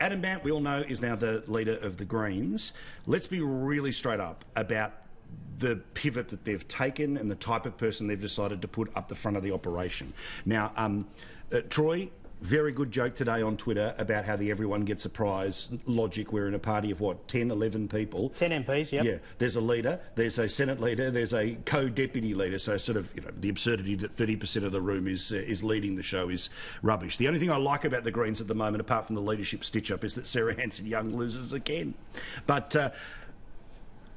Adam Bandt, we all know, is now the leader of the Greens. Let's be really straight up about the pivot that they've taken and the type of person they've decided to put up the front of the operation. Now, Troy, very good joke today on Twitter about how the everyone gets a prize logic. We're in a party of, what, 10, 11 people? 10 MPs, yep. Yeah. There's a leader, there's a Senate leader, there's a co-deputy leader. So sort of, the absurdity that 30% of the room is leading the show is rubbish. The only thing I like about the Greens at the moment, apart from the leadership stitch-up, is that Sarah Hanson-Young loses again. But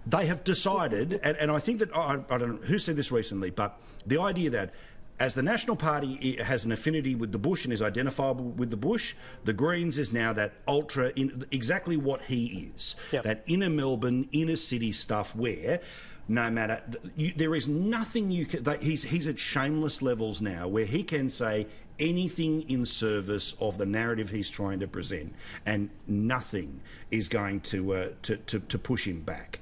they have decided, and I think that, I don't know who said this recently, but the idea that as the National Party has an affinity with the bush and is identifiable with the bush, the Greens is now that ultra, exactly what he is. Yep. That inner Melbourne, inner city stuff where no matter, there is nothing you can, he's at shameless levels now where he can say anything in service of the narrative he's trying to present, and nothing is going to push him back.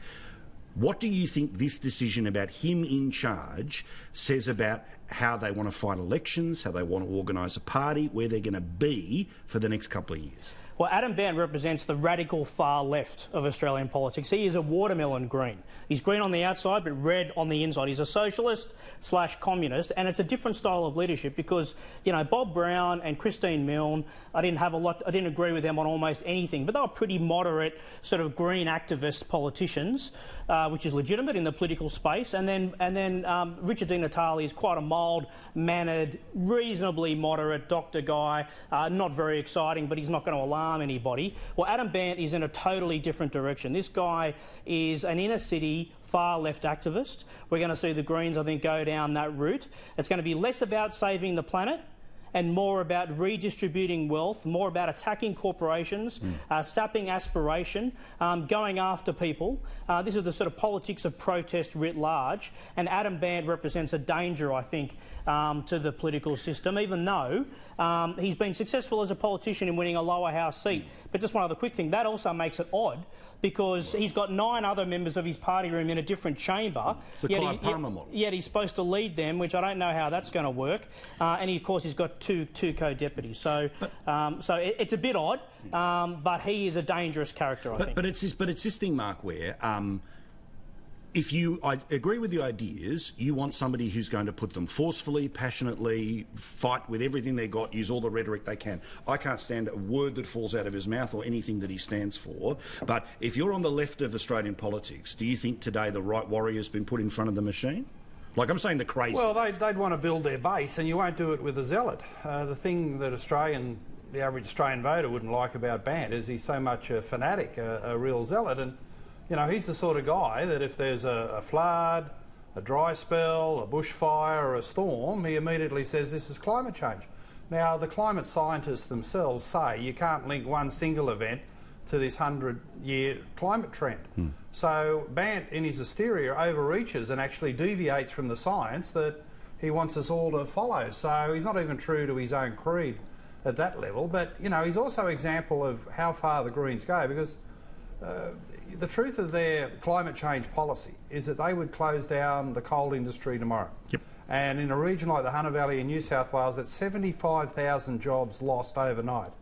What do you think this decision about him in charge says about how they want to fight elections, how they want to organise a party, where they're going to be for the next couple of years? Well, Adam Bandt represents the radical far left of Australian politics. He is a watermelon green. He's green on the outside but red on the inside. He's a socialist/communist, and it's a different style of leadership because, Bob Brown and Christine Milne, I didn't agree with them on almost anything, but they were pretty moderate sort of green activist politicians, which is legitimate in the political space. And then Richard Di Natale is quite a mild-mannered, reasonably moderate doctor guy, not very exciting, but he's not going to alarm anybody. Well, Adam Bandt is in a totally different direction. This guy is an inner city far left activist. We're going to see the Greens, I think, go down that route. It's going to be less about saving the planet and more about redistributing wealth, more about attacking corporations, sapping aspiration, going after people. This is the sort of politics of protest writ large, and Adam Bandt represents a danger, I think, to the political system, even though he's been successful as a politician in winning a lower house seat. But just one other quick thing, that also makes it odd because he's got 9 other members of his party room in a different chamber. It's the Clive Palmer model. Yet he's supposed to lead them, which I don't know how that's going to work. And of course, he's got two co-deputies. So it's a bit odd, but he is a dangerous character, I think. But it's this thing, Mark, where I agree with the ideas. You want somebody who's going to put them forcefully, passionately, fight with everything they got, use all the rhetoric they can. I can't stand a word that falls out of his mouth or anything that he stands for. But if you're on the left of Australian politics, do you think today the right warrior's been put in front of the machine? Like, I'm saying the crazy. Well, they'd want to build their base, and you won't do it with a zealot. The thing that the average Australian voter wouldn't like about Bandt is he's so much a fanatic, a real zealot. And he's the sort of guy that if there's a flood, a dry spell, a bushfire or a storm, he immediately says this is climate change. Now, the climate scientists themselves say you can't link one single event to this 100-year climate trend. So Bandt, in his hysteria, overreaches and actually deviates from the science that he wants us all to follow. So he's not even true to his own creed at that level. But, he's also an example of how far the Greens go because the truth of their climate change policy is that they would close down the coal industry tomorrow. Yep. And in a region like the Hunter Valley in New South Wales, that's 75,000 jobs lost overnight.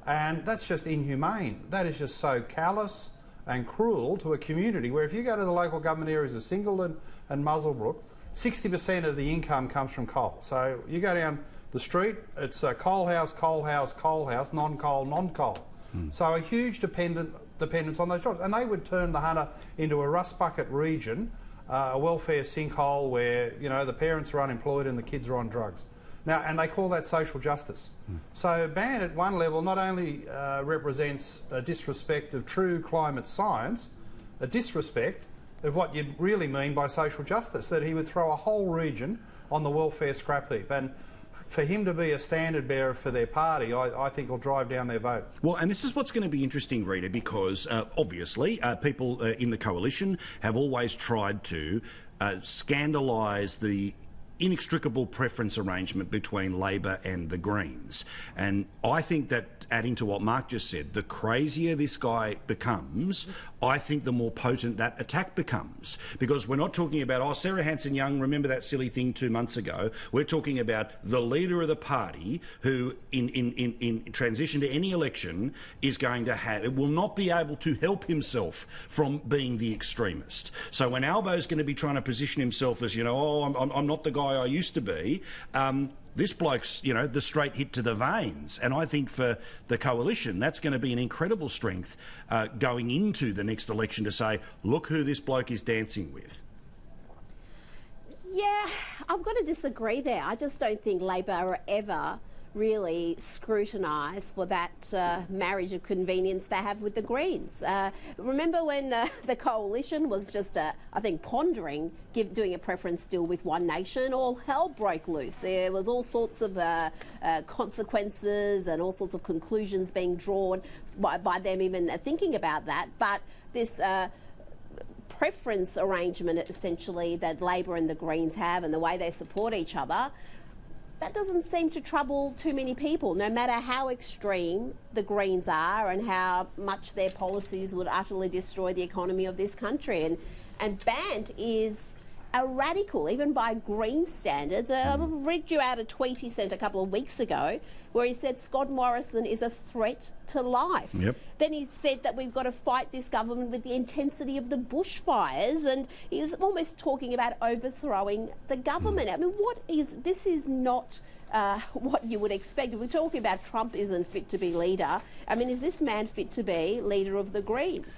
And that's just inhumane. That is just so callous and cruel to a community where if you go to the local government areas of Singleton and Muswellbrook, 60% of the income comes from coal. So you go down the street, it's coal house, non-coal, non-coal. So a huge dependence on those jobs. And they would turn the Hunter into a rust bucket region, a welfare sinkhole where, the parents are unemployed and the kids are on drugs. Now, and they call that social justice. So Bandt at one level not only represents a disrespect of true climate science, a disrespect of what you'd really mean by social justice, that he would throw a whole region on the welfare scrap heap. And for him to be a standard bearer for their party, I think will drive down their vote. Well, and this is what's going to be interesting, Rita, because obviously people in the coalition have always tried to scandalise the inextricable preference arrangement between Labor and the Greens. And I think that, adding to what Mark just said, the crazier this guy becomes, I think the more potent that attack becomes. Because we're not talking about, oh, Sarah Hanson-Young, remember that silly thing 2 months ago? We're talking about the leader of the party who, in transition to any election, is going to have, it will not be able to help himself from being the extremist. So when Albo's going to be trying to position himself as, you know, oh, I'm not the guy I used to be, this bloke's, you know, the straight hit to the veins. And I think for the coalition, that's going to be an incredible strength going into the next election to say, look who this bloke is dancing with. Yeah, I've got to disagree there. I just don't think Labor are ever really scrutinised for that marriage of convenience they have with the Greens. Remember when the coalition was just, I think, pondering doing a preference deal with One Nation? All hell broke loose. There was all sorts of consequences and all sorts of conclusions being drawn by them even thinking about that. But this preference arrangement, essentially, that Labor and the Greens have and the way they support each other, that doesn't seem to trouble too many people, no matter how extreme the Greens are and how much their policies would utterly destroy the economy of this country. And Bandt is a radical, even by Green standards. I'll read you out a tweet he sent a couple of weeks ago where he said Scott Morrison is a threat to life. Yep. Then he said that we've got to fight this government with the intensity of the bushfires, and he was almost talking about overthrowing the government. I mean, this is not what you would expect. We're talking about Trump isn't fit to be leader. I mean, is this man fit to be leader of the Greens?